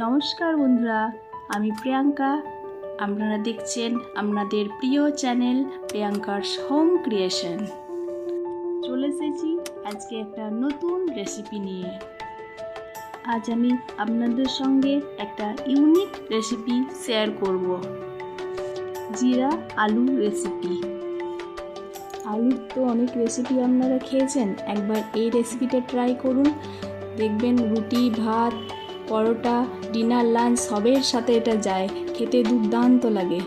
নমস্কার বন্ধুরা, আমি প্রিয়াঙ্কা। আপনারা দেখছেন আপনাদের প্রিয় চ্যানেল প্রিয়াঙ্কাস হোম ক্রিয়েশন। চলে এসেছি আজকে একটা নতুন রেসিপি নিয়ে। আজ আমি আপনাদের সঙ্গে একটা ইউনিক রেসিপি শেয়ার করব, জিরা আলু রেসিপি। আলুর তো অনেক রেসিপি আপনারা খেয়েছেন, একবার এই রেসিপিটা ট্রাই করুন। দেখবেন রুটি, ভাত, পরোটা, ডিনার, লাঞ্চ সবের সাথে এটা যায়, খেতে দুর্দান্ত লাগে।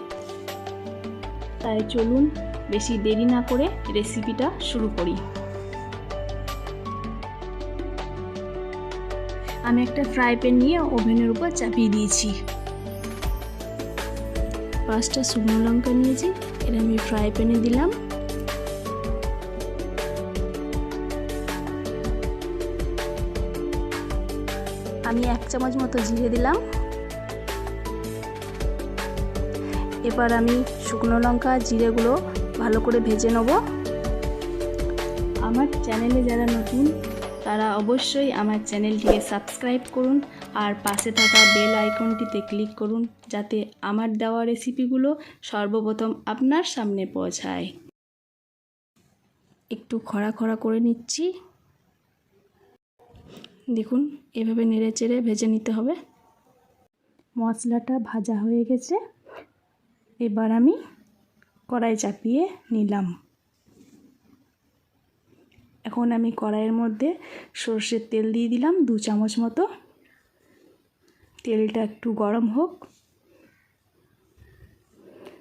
তাই চলুন বেশি দেরি না করে রেসিপিটা শুরু করি। আমি একটা ফ্রাই প্যান নিয়ে ওভেনের উপর চাপিয়ে দিয়েছি। 5টা শুকনো লঙ্কা নিয়েছি, এটা আমি ফ্রাই প্যানে দিলাম। আমি 1 চামচ মতো জিরে দিলাম। এবার আমি শুকনো লঙ্কা জিরেগুলো ভালো করে ভেজে নেব। আমার চ্যানেলে যারা নতুন তারা অবশ্যই আমার চ্যানেলটিকে সাবস্ক্রাইব করুন আর পাশে থাকা বেল আইকনটিতে ক্লিক করুন, যাতে আমার দেওয়া রেসিপিগুলো সর্বপ্রথম আপনার সামনে পৌঁছায়। একটু খড়া খড়া করে নিচ্ছি। দেখুন এভাবে নেড়ে চেড়ে ভেজে নিতে হবে। মশলাটা ভাজা হয়ে গেছে, এবার আমি কড়াই চাপিয়ে নিলাম। এখন আমি কড়াইয়ের মধ্যে সরষের তেল দিয়ে দিলাম 2 চামচ মতো। তেলটা একটু গরম হোক।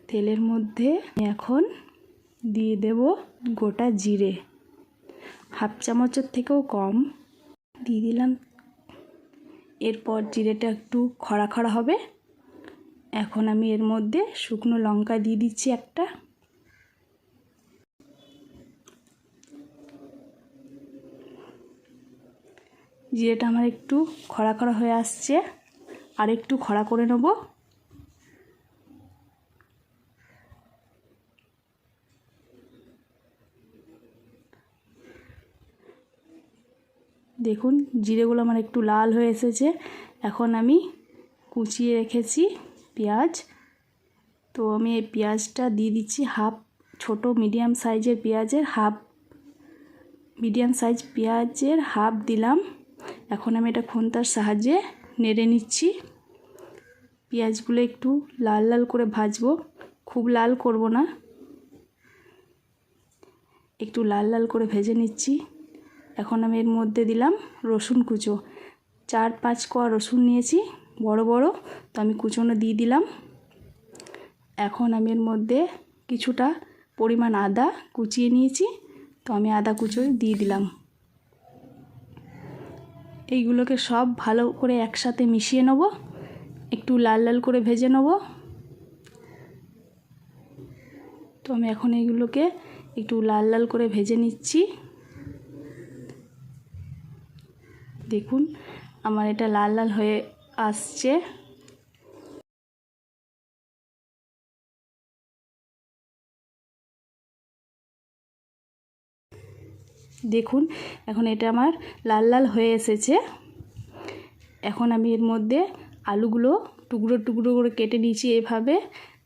তেলের মধ্যে এখন দিয়ে দেব গোটা জিরে, 1/2 চামচের থেকেও কম দিয়ে দিলাম। এরপর জিরেটা একটু খড়া খড়া হবে। এখন আমি এর মধ্যে শুকনো লঙ্কা দিয়ে দিচ্ছি একটা। জিরেটা আমার একটু খড়া খড়া হয়ে আসছে, আর একটু খড়া করে নেব। দেখুন জিরেগুলো আমার একটু লাল হয়ে এসেছে। এখন আমি কুচিয়ে রেখেছি পেঁয়াজ, তো আমি এই পেঁয়াজটা দিয়ে দিচ্ছি হাফ। ছোটো মিডিয়াম সাইজের পেঁয়াজের হাফ, মিডিয়াম সাইজ পেঁয়াজের হাফ দিলাম। এখন আমি এটা খুন্তার সাহায্যে নেড়ে নিচ্ছি। পেঁয়াজগুলো একটু লাল লাল করে ভাজবো, খুব লাল করব না, একটু লাল লাল করে ভেজে নিচ্ছি। এখন আমি এর মধ্যে দিলাম রসুন কুচো। 4-5 কোয়া রসুন নিয়েছি বড় বড়, তো আমি কুচোনো দিয়ে দিলাম। এখন আমি এর মধ্যে কিছুটা পরিমাণ আদা কুচিয়ে নিয়েছি, তো আমি আদা কুচো দিয়ে দিলাম। এইগুলোকে সব ভালো করে একসাথে মিশিয়ে নেব, একটু লাল লাল করে ভেজে নেব। তো আমি এখন এইগুলোকে একটু লাল লাল করে ভেজে নিচ্ছি। দেখুন আমার এটা লাল লাল হয়ে আসছে। দেখুন এখন এটা আমার লাল লাল হয়ে এসেছে। এখন আমি এর মধ্যে আলুগুলো টুকরো টুকরো করে কেটে নিয়েছি এভাবে,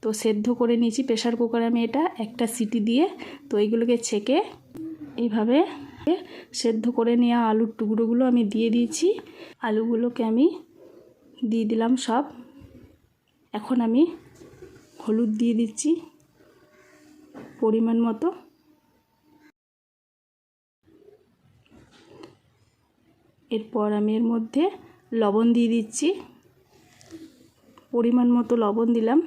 তো সেদ্ধ করে নিয়েছি প্রেসার কুকারে আমি এটা একটা সিটি দিয়ে। তো এইগুলোকে ছেঁকে এইভাবে সেদ্ধ করে নেওয়া আলুর টুকরোগুলো আমি দিয়ে দিয়েছি। আলুগুলোকে আমি দিয়ে দিলাম সব। এখন আমি হলুদ দিয়ে দিচ্ছি পরিমাণ মতো। এরপর আমি এর মধ্যে লবণ দিয়ে দিচ্ছি, পরিমাণ মতো লবণ দিলাম।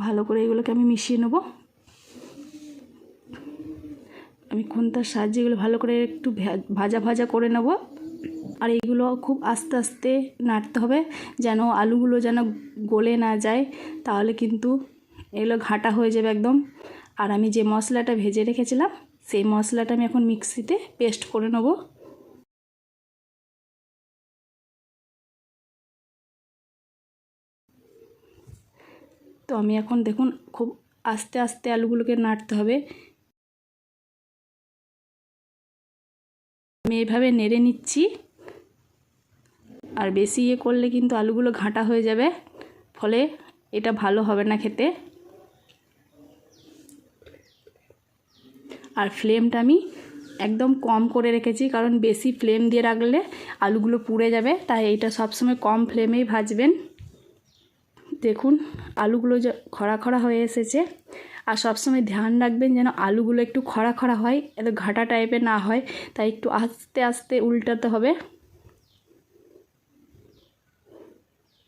ভালো করে এগুলোকে আমি মিশিয়ে নেব। আমি খুন্তার সাহায্যে এগুলো ভালো করে একটু ভাজা ভাজা করে নেব। আর এইগুলো খুব আস্তে আস্তে নাড়তে হবে, যেন আলুগুলো যেন গলে না যায়, তাহলে কিন্তু এগুলো ঘাঁটা হয়ে যাবে একদম। আর আমি যে মশলাটা ভেজে রেখেছিলাম সেই মশলাটা আমি এখন মিক্সিতে পেস্ট করে নেব। আমি এখন দেখুন খুব আস্তে আস্তে আলুগুলোকে নাড়তে হবে। আমি এইভাবে নেড়ে নিচ্ছি, আর বেশি করলে কিন্তু আলুগুলো ঘাঁটা হয়ে যাবে, ফলে এটা ভালো হবে না খেতে। আর ফ্লেমটা আমি একদম কম করে রেখেছি, কারণ বেশি ফ্লেম দিয়ে রাখলে আলুগুলো পুড়ে যাবে, তাই এইটা সবসময় কম ফ্লেমেই ভাজবেন। দেখুন আলুগুলো যে খরা খরা হয়ে এসেছে, আর সবসময় ধ্যান রাখবেন যেন আলুগুলো একটু খরা খরা হয়, এত ঘাটা টাইপের না হয়, তাই একটু আস্তে আস্তে উল্টাতে হবে।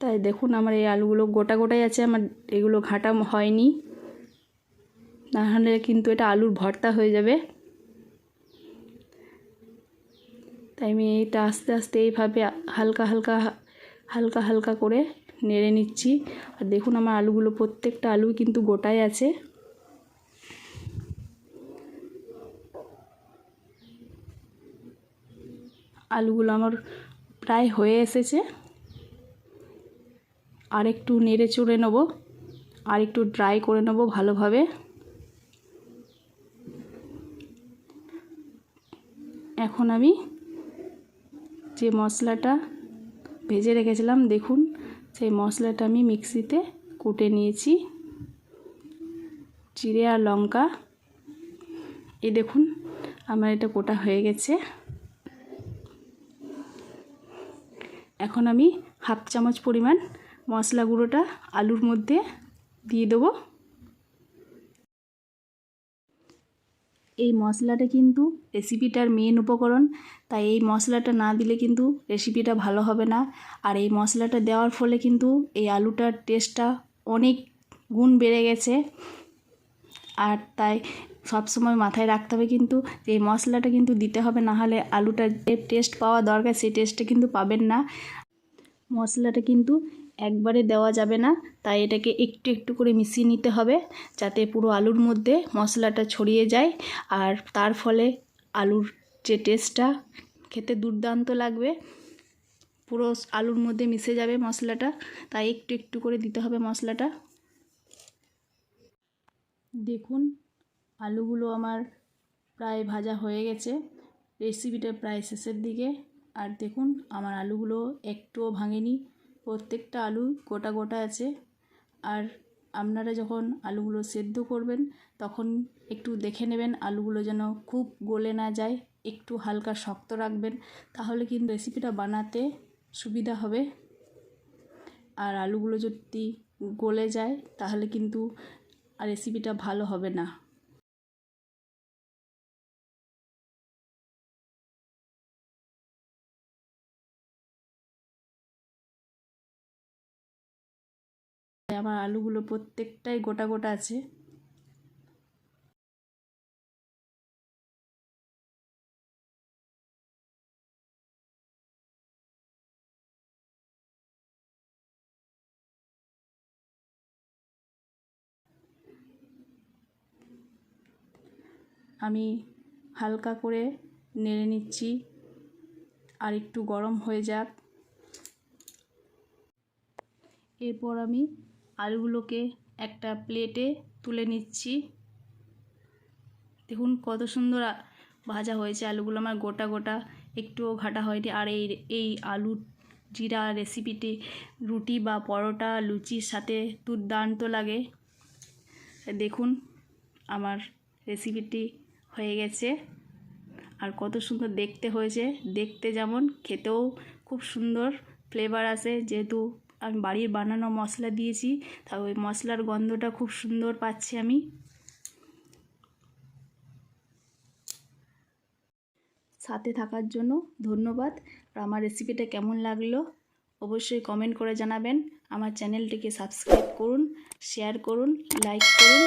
তাই দেখুন আমার এই আলুগুলো গোটা গোটাই আছে, আমার এগুলো ঘাটা হয়নি, না হলে কিন্তু এটা আলুর ভর্তা হয়ে যাবে। তাই আমি এটা আস্তে আস্তে এইভাবে হালকা হালকা হালকা হালকা করে নেড়ে নিচ্ছি। আর দেখুন আমার আলুগুলো প্রত্যেকটা আলু কিন্তু গোটাই আছে। আলুগুলো আমার প্রায় হয়ে এসেছে, আর একটু নেড়ে চড়ে নেব, আর একটু ড্রাই করে নেব ভালোভাবে। এখন আমি যে মশলাটা ভেজে রেখেছিলাম, দেখুন সেই মশলাটা আমি মিক্সিতে কুটে নিয়েছি, জিরে আর লঙ্কা। এই দেখুন আমার এটা কোটা হয়ে গেছে। এখন আমি হাফ চামচ পরিমাণ মশলা গুঁড়োটা আলুর মধ্যে দিয়ে দেবো। এই মশলাটা কিন্তু রেসিপিটার মেন উপকরণ, তাই এই মশলাটা না দিলে কিন্তু রেসিপিটা ভালো হবে না। আর এই মশলাটা দেওয়ার ফলে কিন্তু এই আলুটার টেস্টটা অনেক গুণ বেড়ে গেছে। আর তাই সবসময় মাথায় রাখতে হবে কিন্তু এই মশলাটা কিন্তু দিতে হবে, না হলে আলুটার যে টেস্ট পাওয়া দরকার সেই টেস্টটা কিন্তু পাবেন না। মশলাটা কিন্তু একবারে দেওয়া যাবে না, তাই এটাকে একটু একটু করে মিশিয়ে নিতে হবে, যাতে পুরো আলুর মধ্যে মশলাটা ছড়িয়ে যায়, আর তার ফলে আলুর যে টেস্টটা খেতে দুর্দান্ত লাগবে, পুরো আলুর মধ্যে মিশে যাবে মশলাটা। তাই একটু একটু করে দিতে হবে মশলাটা। দেখুন আলুগুলো আমার প্রায় ভাজা হয়ে গেছে, রেসিপিটা প্রায় শেষের দিকে। আর দেখুন আমার আলুগুলো একটুও ভাঙেনি, প্রত্যেকটা আলু গোটা গোটা আছে। আর আপনারা যখন আলুগুলো সেদ্ধ করবেন তখন একটু দেখে নেবেন আলুগুলো যেন খুব গলে না যায়, একটু হালকা শক্ত রাখবেন, তাহলে কিন্তু রেসিপিটা বানাতে সুবিধা হবে। আর আলুগুলো যদি গলে যায় তাহলে কিন্তু রেসিপিটা ভালো হবে না। আমার আলুগুলো প্রত্যেকটাই গোটা গোটা আছে। আমি হালকা করে নেড়ে নিচ্ছি, আর একটু গরম হয়ে যাক। এরপর আমি আলুগুলোকে একটা প্লেটে তুলে নিচ্ছি। দেখুন কত সুন্দর ভাজা হয়েছে আলুগুলো, আমার গোটা গোটা, একটুও ঘাটা হয়নি। আর এই আলু জিরা রেসিপিটি রুটি বা পরোটা লুচির সাথে দুর্দান্ত লাগে। দেখুন আমার রেসিপিটি হয়ে গেছে, আর কত সুন্দর দেখতে হয়েছে, দেখতে যেমন খেতেও খুব সুন্দর ফ্লেভার আসে, যেহেতু আমি বাড়ির বানানো মশলা দিয়েছি, তাই ওই মশলার গন্ধটা খুব সুন্দর পাচ্ছি আমি। সাথে থাকার জন্য ধন্যবাদ। আর আমার রেসিপিটা কেমন লাগলো অবশ্যই কমেন্ট করে জানাবেন। আমার চ্যানেলটিকে সাবস্ক্রাইব করুন, শেয়ার করুন, লাইক করুন।